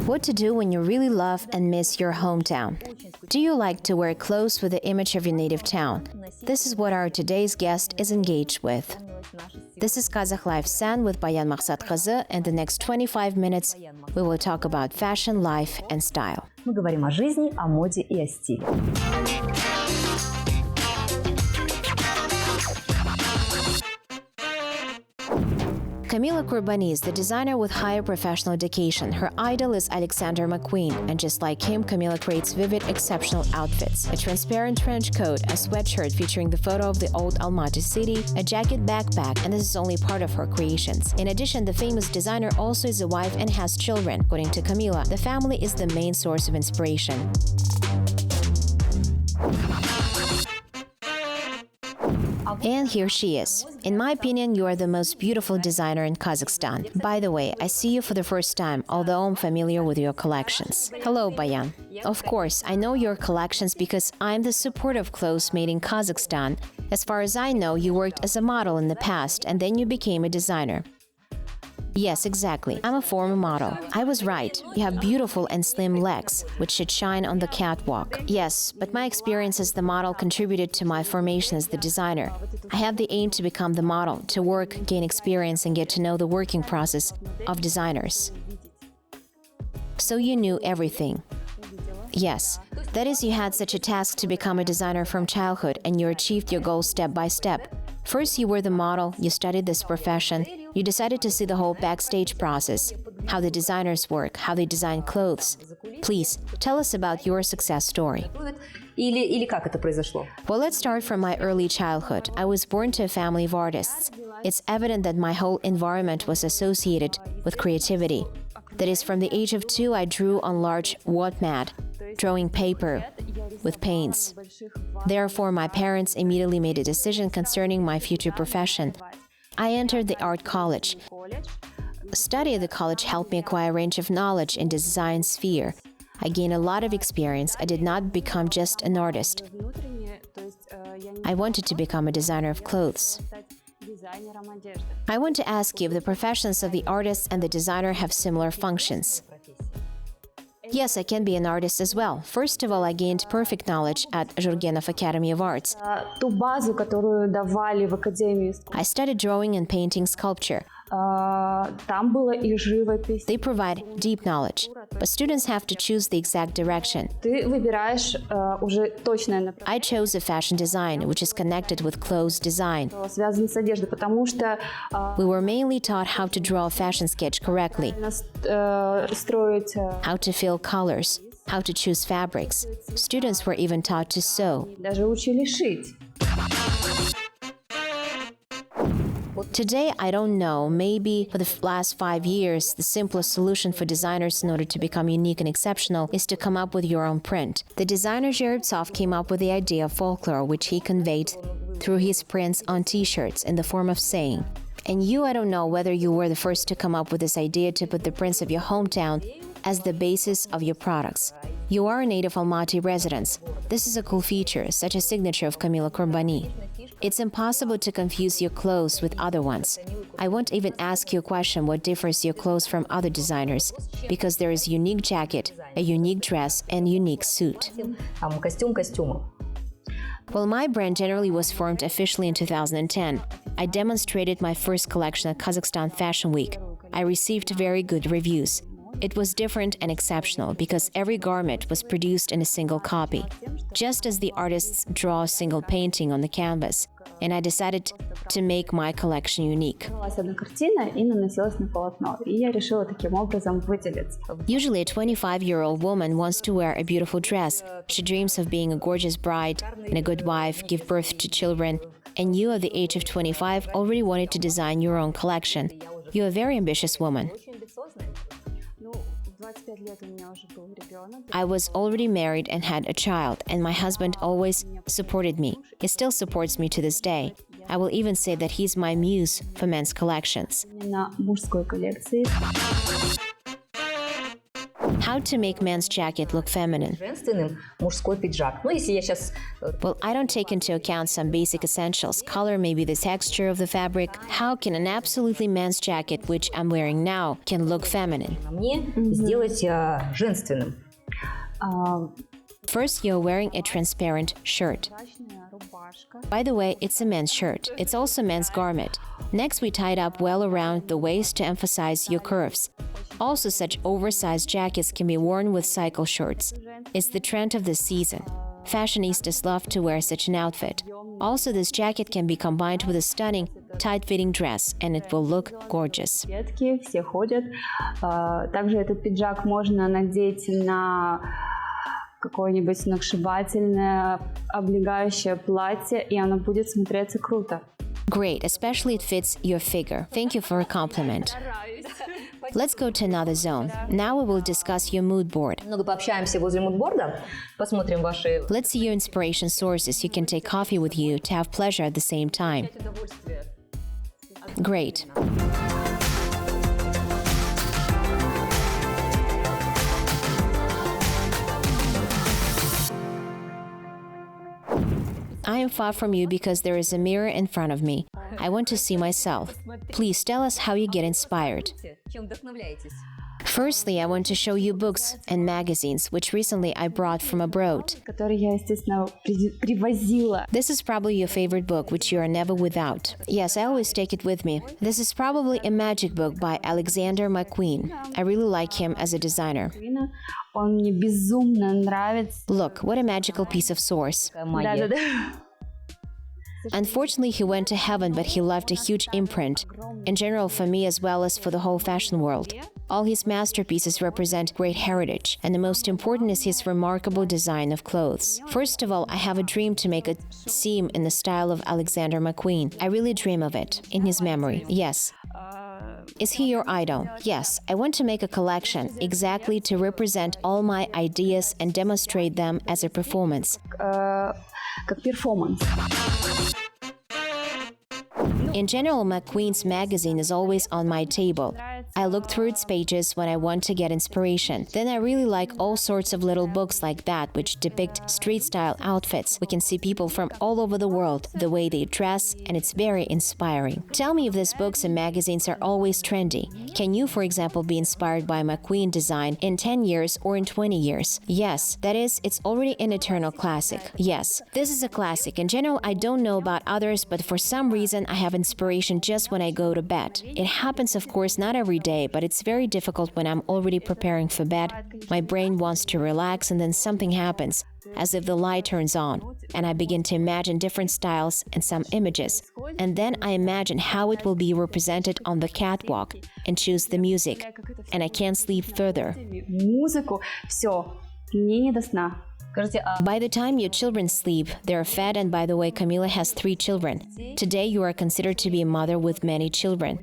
What to do when you really love and miss your hometown? Do you like to wear clothes with the image of your native town? This is what our today's guest is engaged with. This is Qazaq Life San with Bayan Maksatkyzy, and the next 25 minutes we will talk about fashion, life and style. Мы говорим о жизни, о моде и о стиле. Kamila Kurbani is the designer with higher professional education. Her idol is Alexander McQueen, and just like him, Kamila creates vivid, exceptional outfits. A transparent trench coat, a sweatshirt featuring the photo of the old Almaty city, a jacket backpack, and this is only part of her creations. In addition, the famous designer also is a wife and has children. According to Kamila, the family is the main source of inspiration. And here she is. In my opinion, you are the most beautiful designer in Kazakhstan. By the way, I see you for the first time, although I'm familiar with your collections. Hello, Bayan. Of course, I know your collections because I'm the supporter of clothes made in Kazakhstan. As far as I know, you worked as a model in the past and then you became a designer. Yes, exactly. I'm a former model. I was right. You have beautiful and slim legs, which should shine on the catwalk. Yes, but my experience as the model contributed to my formation as the designer. I have the aim to become the model, to work, gain experience, and get to know the working process of designers. So you knew everything. Yes, that is, you had such a task to become a designer from childhood, and you achieved your goal step by step. First, you were the model, you studied this profession, you decided to see the whole backstage process, how the designers work, how they design clothes. Please, tell us about your success story. Или как это произошло? Well, let's start from my early childhood. I was born to a family of artists. It's evident that my whole environment was associated with creativity. That is, from the age of 2, I drew on large wad mat, drawing paper with paints. Therefore, my parents immediately made a decision concerning my future profession. I entered the art college. Study at the college helped me acquire a range of knowledge in the design sphere. I gained a lot of experience. I did not become just an artist. I wanted to become a designer of clothes. I want to ask you if the professions of the artist and the designer have similar functions. Yes, I can be an artist as well. First of all, I gained perfect knowledge at Jurgenov Academy of Arts. Ту базу, которую давали в Академии. I studied drawing and painting sculpture. Там была и живопись. They provide deep knowledge, but students have to choose the exact direction. Ты выбираешь уже точное направление. I chose a fashion design, which is connected with clothes design. Связано с одеждой, потому что We were mainly taught how to draw a fashion sketch correctly, строить. how to fill colors, how to choose fabrics. Students were even taught to sew. Даже учили шить. Today, I don't know, maybe for the last 5 years, the simplest solution for designers in order to become unique and exceptional is to come up with your own print. The designer Zhertsov came up with the idea of folklore, which he conveyed through his prints on t-shirts in the form of saying. And you, I don't know whether you were the first to come up with this idea to put the prints of your hometown as the basis of your products. You are a native Almaty resident. This is a cool feature, such a signature of Kamila Kurbani. It's impossible to confuse your clothes with other ones. I won't even ask you a question what differs your clothes from other designers, because there is a unique jacket, a unique dress, and unique suit. Костюм костюма. Well, my brand generally was formed officially in 2010. I demonstrated my first collection at Kazakhstan Fashion Week. I received very good reviews. It was different and exceptional because every garment was produced in a single copy, just as the artists draw a single painting on the canvas, and I decided to make my collection unique. Одна картина и наносилась на полотно, и я решила таким образом выделиться. Usually, a 25-year-old woman wants to wear a beautiful dress. She dreams of being a gorgeous bride and a good wife, give birth to children, and you, at the age of 25, already wanted to design your own collection. You're a very ambitious woman. I was already married and had a child, and my husband always supported me. He still supports me to this day. I will even say that he's my muse for men's collections. Именно мужской коллекции. How to make men's jacket look feminine? Женственным мужской пиджак. Ну, если я сейчас... Well, I don't take into account some basic essentials. Color, maybe the texture of the fabric. How can an absolutely men's jacket, which I'm wearing now, can look feminine? Мне сделать женственным. First, you're wearing a transparent shirt. By the way, it's a men's shirt. It's also a men's garment. Next, we tie it up well around the waist to emphasize your curves. Also, such oversized jackets can be worn with cycle shorts. It's the trend of this season. Fashionistas love to wear such an outfit. Also, this jacket can be combined with a stunning, tight-fitting dress, and it will look gorgeous. Детки все ходят. Также этот пиджак можно надеть на какое-нибудь сногсшибательное облегающее платье, и оно будет смотреться круто. Great, especially it fits your figure. Thank you for a compliment. Let's go to another zone. Now we will discuss your mood board. Немного пообщаемся возле мудборда, посмотрим ваши... Let's see your inspiration sources. You can take coffee with you to have pleasure at the same time. Great. I am far from you because there is a mirror in front of me. I want to see myself. Please tell us how you get inspired. Чем вдохновляетесь? Firstly, I want to show you books and magazines, which recently I brought from abroad. Которые я, естественно, привозила. This is probably your favorite book, which you are never without. Yes, I always take it with me. This is probably a magic book by Alexander McQueen. I really like him as a designer. Он мне безумно нравится. Look, what a magical piece of source. Да-да-да. Unfortunately, he went to heaven, but he left a huge imprint, in general for me as well as for the whole fashion world. All his masterpieces represent great heritage, and the most important is his remarkable design of clothes. First of all, I have a dream to make a seam in the style of Alexander McQueen. I really dream of it, in his memory, yes. Is he your idol? Yes, I want to make a collection exactly to represent all my ideas and demonstrate them as a performance. Как перформанс. In general, McQueen's magazine is always on my table. I look through its pages when I want to get inspiration. Then I really like all sorts of little books like that which depict street-style outfits. We can see people from all over the world, the way they dress, and it's very inspiring. Tell me if these books and magazines are always trendy. Can you, for example, be inspired by McQueen design in 10 years or in 20 years? Yes, that is, it's already an eternal classic. Yes, this is a classic. In general, I don't know about others, but for some reason I have inspiration just when I go to bed. It happens, of course, not every day, but it's very difficult when I'm already preparing for bed. My brain wants to relax and then something happens, as if the light turns on, and I begin to imagine different styles and some images. And then I imagine how it will be represented on the catwalk and choose the music, and I can't sleep further. Музыку. Все. Мне не до сна. By the time your children sleep, they are fed, and by the way, Kamila has 3 children. Today you are considered to be a mother with many children.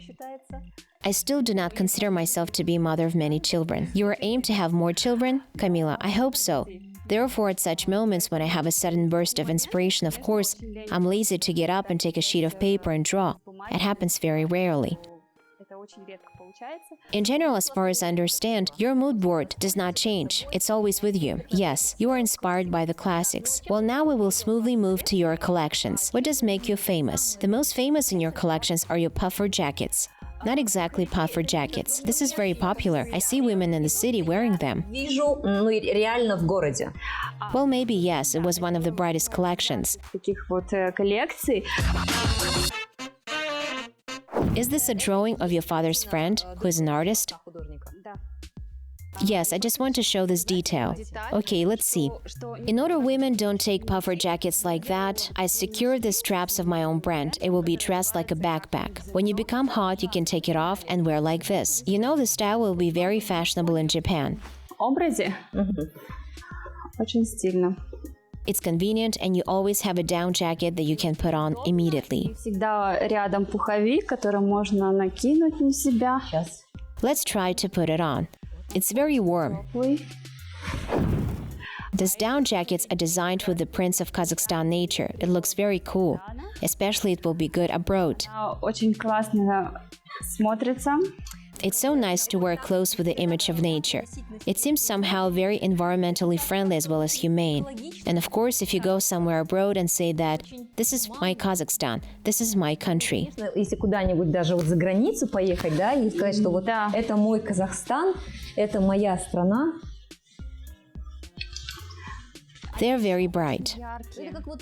I still do not consider myself to be a mother of many children. You are aimed to have more children? Kamila, I hope so. Therefore, at such moments when I have a sudden burst of inspiration, of course, I'm lazy to get up and take a sheet of paper and draw. It happens very rarely. In general, as far as I understand, your mood board does not change. It's always with you. Yes, you are inspired by the classics. Well, now we will smoothly move to your collections. What does make you famous? The most famous in your collections are your puffer jackets. Not exactly puffer jackets. This is very popular. I see women in the city wearing them. Вижу, ну, реально в городе. Well, maybe yes, it was one of the brightest collections. Таких вот коллекций. Is this a drawing of your father's friend, who is an artist? Yes, I just want to show this detail. Okay, let's see. In order women don't take puffer jackets like that, I secured the straps of my own brand. It will be dressed like a backpack. When you become hot, you can take it off and wear like this. You know, the style will be very fashionable in Japan. Образе. Очень стильно. It's convenient, and you always have a down jacket that you can put on immediately. Всегда рядом пуховик, который можно накинуть на себя. Сейчас. Let's try to put it on. It's very warm. Ой. These down jackets are designed with the prints of Kazakhstan nature. It looks very cool. Especially it will be good abroad. Очень классно смотрится. It's so nice to wear clothes with the image of nature. It seems somehow very environmentally friendly as well as humane. And of course, if you go somewhere abroad and say that, this is my Kazakhstan, this is my country. Если куда-нибудь даже вот за границу поехать, да, и сказать, что вот Да. это мой Казахстан, это моя страна. They're very bright.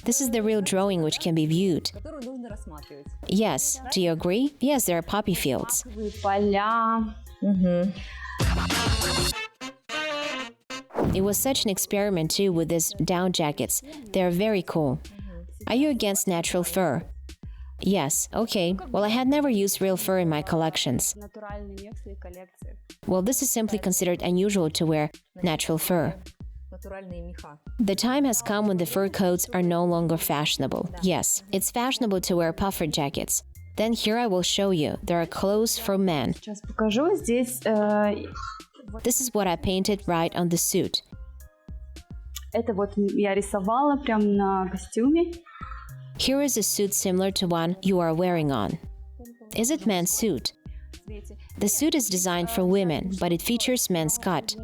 This is the real drawing which can be viewed. Которую нужно рассматривать. Yes, do you agree? Yes, there are poppy fields. Поля. It was such an experiment too with these down jackets. They're very cool. Are you against natural fur? Yes, okay. Well, I had never used real fur in my collections. Натуральные мех в своей коллекции. Well, this is simply considered unusual to wear natural fur. Натуральные меха. The time has come when the fur coats are no longer fashionable. Yes, it's fashionable to wear puffer jackets. Then here I will show you. There are clothes for men. Сейчас покажу. Здесь This is what I painted right on the suit. это вот я рисовала прям на костюме. Here is a suit similar to one you are wearing on. Is it men's suit? The suit is designed for women, but it features men's cut.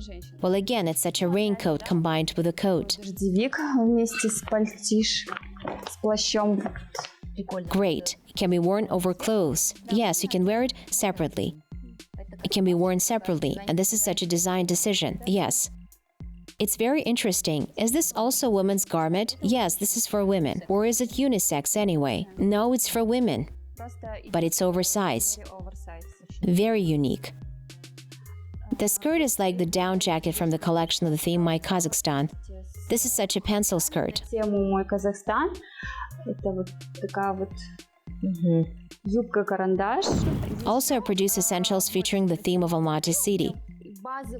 Well, again, it's such a raincoat combined with a coat. Дождевик вместе с с плащом. Great. It can be worn over clothes. Yes, you can wear it separately. It can be worn separately, and this is such a design decision. Yes. It's very interesting. Is this also a women's garment? Yes, this is for women. Or is it unisex anyway? No, it's for women. But it's oversized. Very unique. The skirt is like the down jacket from the collection of the theme My Kazakhstan. This is such a pencil skirt. Тему «Мой Казахстан». Это вот такая вот юбка-карандаш. Also, I produce essentials featuring the theme of Almaty city.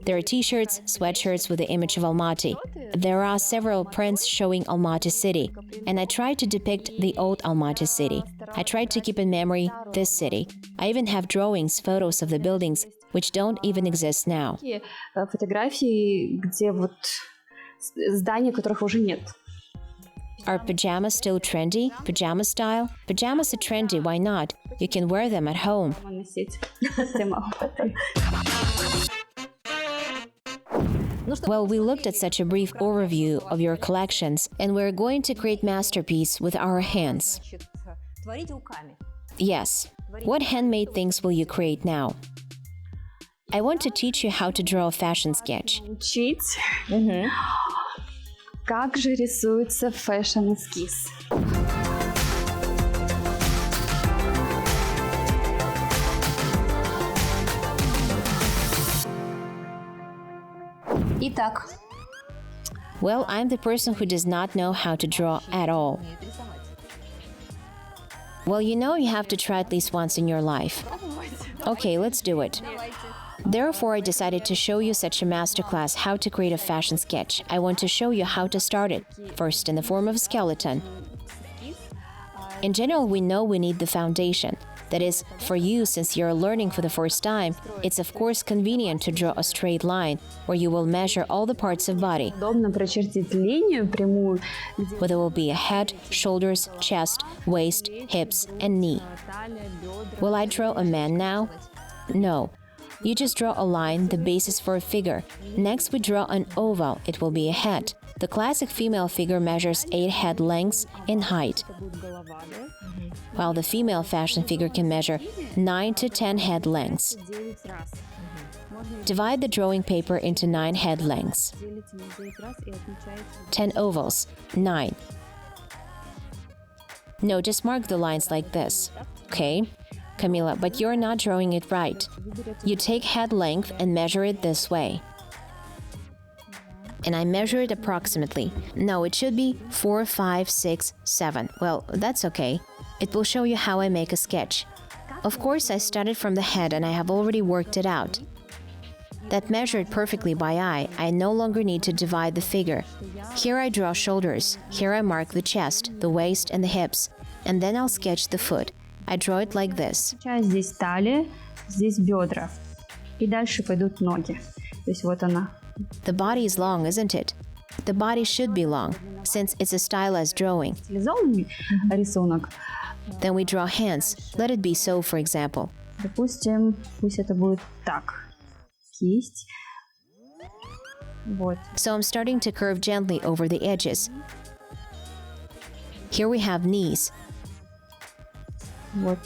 There are t-shirts, sweatshirts with the image of Almaty. There are several prints showing Almaty city, and I tried to depict the old Almaty city. I tried to keep in memory this city. I even have drawings, photos of the buildings, which don't even exist now. Фотографии, где вот здания, которых уже нет. Are pajamas still trendy? Pajama style? Pajamas are trendy, why not? You can wear them at home. Носить. Well, we looked at such a brief overview of your collections, and we're going to create masterpiece with our hands. Творить руками. Yes. What handmade things will you create now? I want to teach you how to draw a fashion sketch. Учить. Как же рисуется фэшн-эскиз? Итак, Well, I'm the person who does not know how to draw at all. Well, you know you have to try at least once in your life. Okay, let's do it. Therefore, I decided to show you such a masterclass how to create a fashion sketch. I want to show you how to start it, first in the form of a skeleton. In general, we know we need the foundation. That is, for you, since you're learning for the first time, it's of course convenient to draw a straight line, where you will measure all the parts of body. Удобно прочертить линию прямую, Where there will be a head, shoulders, chest, waist, hips, and knee. Will I draw a man now? No. You just draw a line, the basis for a figure. Next, we draw an oval. It will be a head. The classic female figure measures 8 head lengths in height, while the female fashion figure can measure 9 to 10 head lengths. Divide the drawing paper into 9 head lengths. 10 ovals, 9. No, just mark the lines like this. Okay? Kamila, but you're not drawing it right. You take head length and measure it this way. And I measure it approximately. No, it should be 4, 5, 6, 7. Well, that's okay. It will show you how I make a sketch. Of course, I started from the head and I have already worked it out. That measured perfectly by eye, I no longer need to divide the figure. Here I draw shoulders, here I mark the chest, the waist and the hips, and then I'll sketch the foot. I draw it like this. Здесь талия, здесь бедра. И дальше пойдут ноги. То есть вот она. The body is long, isn't it? The body should be long, since it's a stylized drawing. Стилизованный рисунок. Then we draw hands. Let it be so, for example. Допустим, пусть это будет так. Кисть. Вот. So I'm starting to curve gently over the edges. Here we have knees. Вот.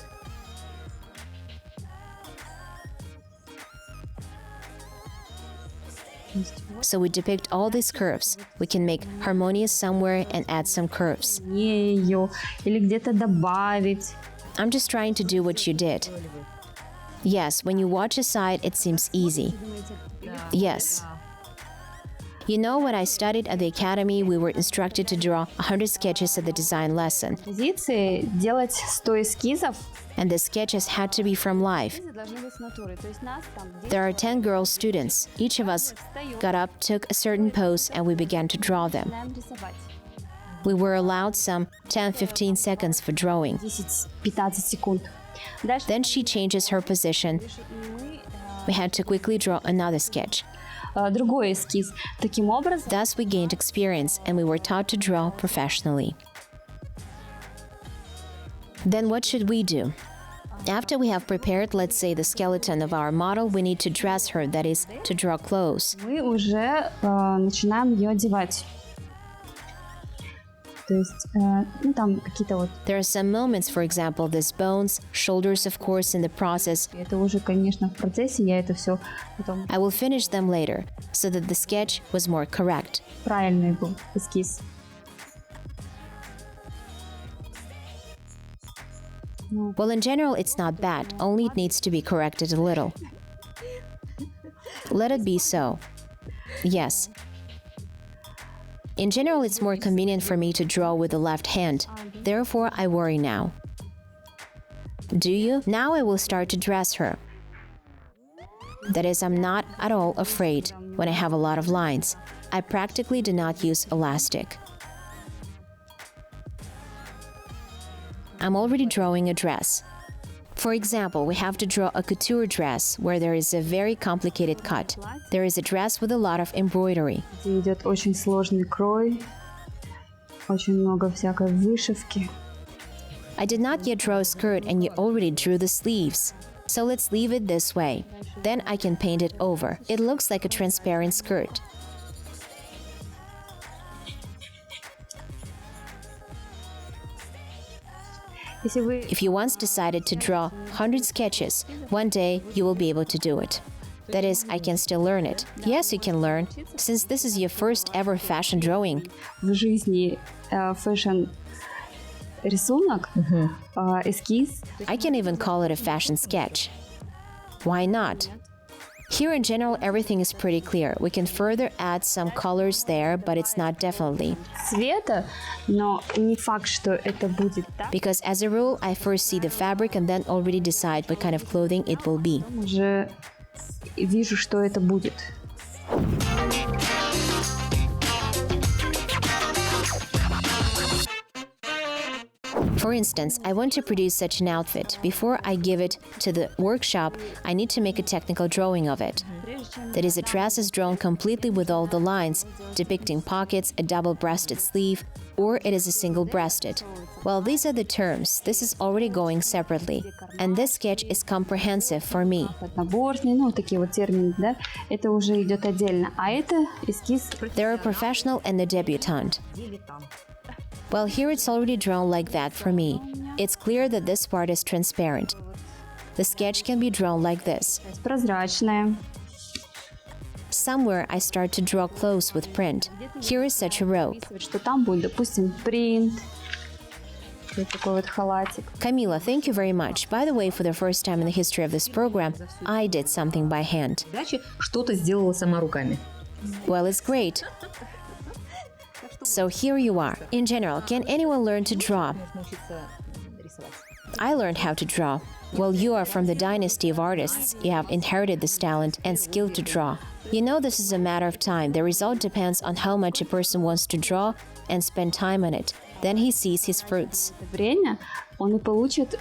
So we depict all these curves. We can make harmonious somewhere and add some curves. Не ее. Или где-то добавить. I'm just trying to do what you did. Yes, when you watch a side, it seems easy. Yes. You know, when I studied at the academy, we were instructed to draw 100 sketches at the design lesson. Позиции делать 100 эскизов. And the sketches had to be from life. There are 10 girl students. Each of us got up, took a certain pose, and we began to draw them. We were allowed some 10-15 seconds for drawing. 10-15 секунд. Then she changes her position. We had to quickly draw another sketch. Другой эскиз. Таким образом, Thus we gained experience and we were taught to draw professionally. Then what should we do? After we have prepared, let's say, the skeleton of our model, we need to dress her, that is, to draw clothes. мы уже начинаем ее одевать. То есть, ну там какие-то вот. There are some moments, for example, these bones, shoulders, of course, in the process. Это уже, конечно, в процессе, я это все потом. I will finish them later, so that the sketch was more correct. Правильный был эскиз. Well, in general, it's not bad, only it needs to be corrected a little. Let it be so. Yes. In general, it's more convenient for me to draw with the left hand. Therefore, I worry now. Do you? Now I will start to dress her. That is, I'm not at all afraid when I have a lot of lines. I practically do not use elastic. I'm already drawing a dress. For example, we have to draw a couture dress where there is a very complicated cut. There is a dress with a lot of embroidery. Где идет очень сложный крой, очень много всякой вышивки. I did not yet draw a skirt and you already drew the sleeves. So let's leave it this way. Then I can paint it over. It looks like a transparent skirt. Если вы If you once decided to draw 100 sketches, one day you will be able to do it. That is, I can still learn it. Yes, you can learn, since this is your first ever fashion drawing. в жизни фэшн рисунок, эскиз, I can even call it a fashion sketch. Why not? Here in general, everything is pretty clear. We can further add some colors there, but it's not definitely. цвета, но не факт, что это будет так. Because as a rule, I first see the fabric and then already decide what kind of clothing it will be. Уже вижу, что это будет. For instance, I want to produce such an outfit. Before I give it to the workshop, I need to make a technical drawing of it. That is, a dress is drawn completely with all the lines, depicting pockets, a double-breasted sleeve, or it is a single-breasted. Well, these are the terms. This is already going separately. And this sketch is comprehensive for me. Наборный, ну, такие вот термины, да, это уже идет отдельно. А это эскиз. There are professional and a debutante. Well, here it's already drawn like that for me. It's clear that this part is transparent. The sketch can be drawn like this. Прозрачная. Somewhere I start to draw clothes with print. Here is such a rope. Что там будет, допустим, принт. Вот такой вот халатик. Kamila, thank you very much. By the way, for the first time in the history of this program, I did something by hand. Что-то сделала сама руками. Well, it's great. So here you are. In general, can anyone learn to draw? I learned how to draw. Well, you are from the dynasty of artists. You have inherited this talent and skill to draw. You know, this is a matter of time. The result depends on how much a person wants to draw and spend time on it. Then he sees his fruits. Время, он и получит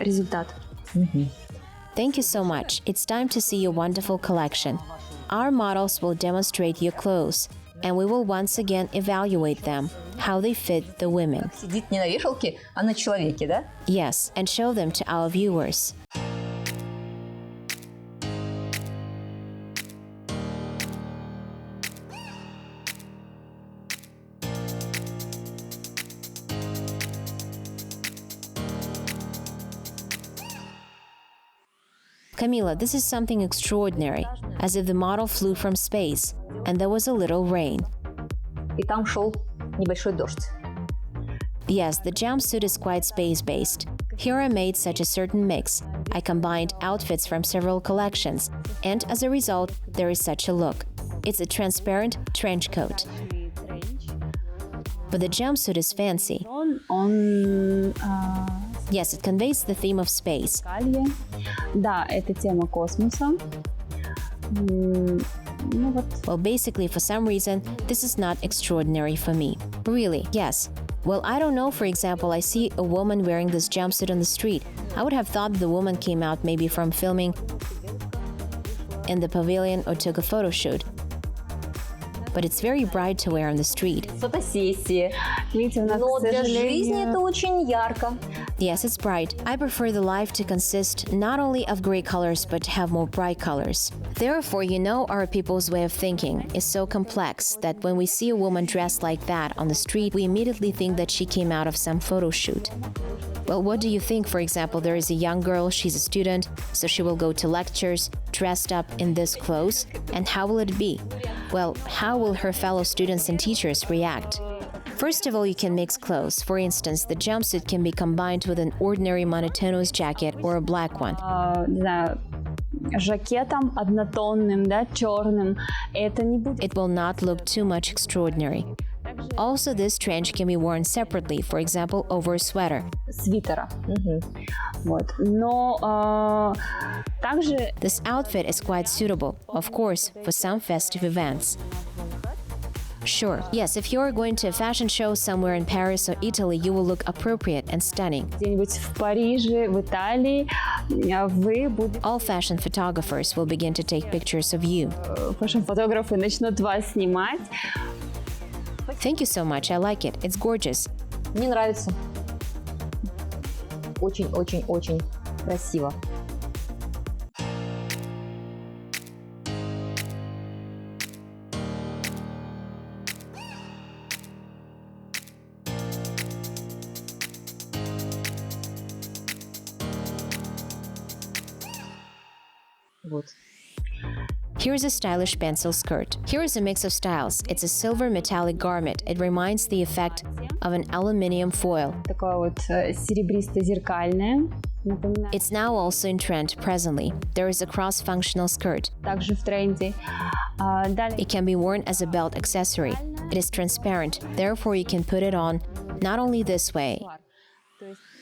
результат. Thank you so much. It's time to see your wonderful collection. our models will demonstrate your clothes, and we will once again evaluate them, how they fit the women. Сидит не на вешалке, а на человеке, да? Yes, and show them to our viewers. Kamila, this is something extraordinary, as if the model flew from space, and there was a little rain. И там шел небольшой дождь. Yes, the jumpsuit is quite space-based. Here I made such a certain mix. I combined outfits from several collections, and as a result, there is such a look. It's a transparent trench coat. But the jumpsuit is fancy. Yes, it conveys the theme of space. Да, это тема космоса. Well, basically, for some reason, this is not extraordinary for me. Really, yes. Well, I don't know, for example, I see a woman wearing this jumpsuit on the street. I would have thought the woman came out maybe from filming in the pavilion or took a photo shoot. But it's very bright to wear on the street. Фотосессии. Видите, у нас, Но к для жизни сожалению, это очень ярко. Yes, it's bright. I prefer the life to consist not only of gray colors, but to have more bright colors. Therefore, you know, our people's way of thinking is so complex that when we see a woman dressed like that on the street, we immediately think that she came out of some photo shoot. Well, what do you think? For example, there is a young girl, she's a student, so she will go to lectures dressed up in this clothes, and how will it be? Well, how will her fellow students and teachers react? First of all, you can mix clothes. For instance, the jumpsuit can be combined with an ordinary monotonous jacket or a black one. не знаю, жакетом однотонным, да, черным. Это не будет. It will not look too much extraordinary. Also, this trench can be worn separately, for example, over a sweater. Свитера. Вот. Но также This outfit is quite suitable, of course, for some festive events. Sure, yes, if you are going to a fashion show somewhere in Paris or Italy, you will look appropriate and stunning. где-нибудь в Париже, в Италии вы будете, All fashion photographers will begin to take pictures of you. фэшн-фотографы начнут вас снимать. Thank you so much, I like it, it's gorgeous. Мне нравится. Очень-очень-очень красиво. Вот. Here's a stylish pencil skirt. Here is a mix of styles. It's a silver metallic garment. It reminds the effect of an aluminium foil. Такое вот серебристо-зеркальное. Напоминает. It's now also in trend presently. There is a cross-functional skirt. Также в тренде. Далее. It can be worn as a belt accessory. It is transparent, therefore you can put it on not only this way.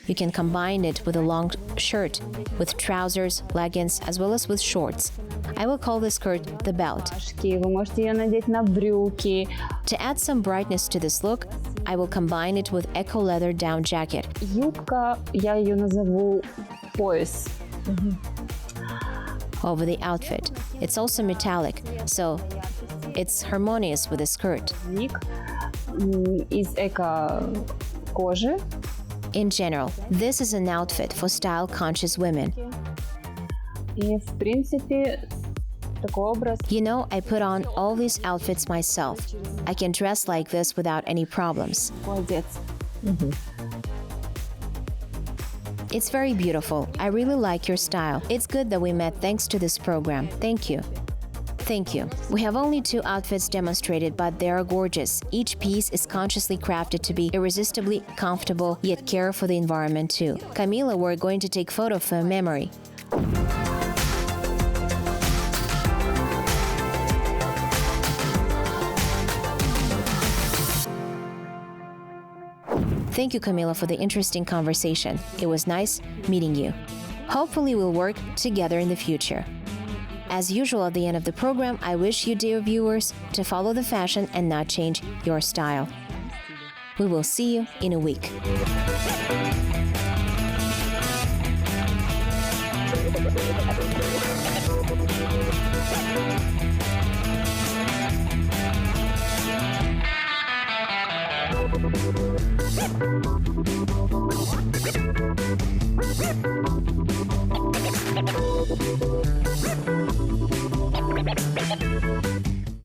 You can combine it with a long shirt, with trousers, leggings, as well as with shorts. I will call this skirt the belt. Вы можете ее надеть на брюки. To add some brightness to this look, I will combine it with eco leather down jacket. Юбка, я ее назову пояс. Over the outfit. It's also metallic, so it's harmonious with the skirt. Ник из эко-кожи. In general, this is an outfit for style-conscious women. И, в принципе, такой образ. You know, I put on all these outfits myself. I can dress like this without any problems. Молодец. It's very beautiful. I really like your style. It's good that we met thanks to this program. Thank you. Thank you. We have only 2 outfits demonstrated, but they are gorgeous. Each piece is consciously crafted to be irresistibly comfortable, yet care for the environment too. Kamila, we're going to take photo for memory. Thank you, Kamila, for the interesting conversation. It was nice meeting you. Hopefully, we'll work together in the future. As usual, at the end of the program, I wish you, dear viewers, to follow the fashion and not change your style. We will see you in a week.